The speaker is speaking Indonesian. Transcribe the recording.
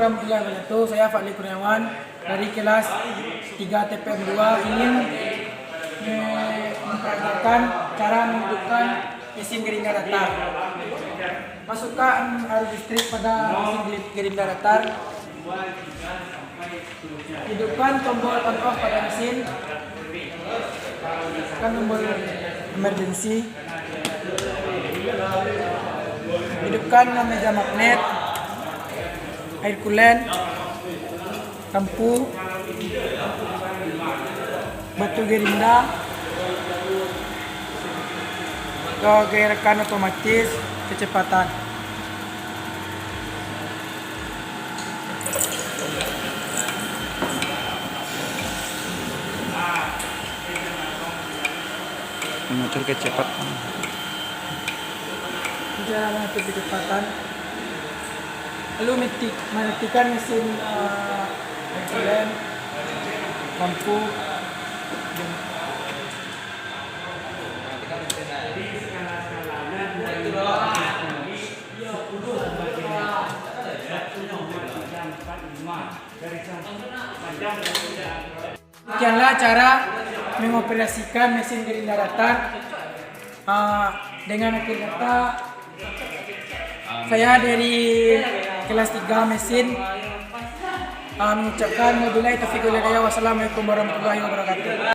warahmatullahi wabarakatuh. Saya Fadli Kurniawan dari kelas 3 TPM 2 ingin mempraktikkan cara menghidupkan mesin gerindra datar. Masukkan arus listrik pada mesin gerindra datar. Hidupkan tombol on off pada mesin. Tekan tombol emergency. Hidupkan meja magnet, air coolant, lampu, batu gerindra, gerakan otomatis, kecepatan. Mengatur kecepatan. Cara mengatur kecepatan. Lalu matikan mesin air coolant, lampu. Demikianlah cara mengoperasikan mesin gerindra datar. Dengan akhir kata, saya dari kelas 3 mesin mengucapkan wabillahi taufiq wal hidayah. Wassalamualaikum warahmatullahi wabarakatuh.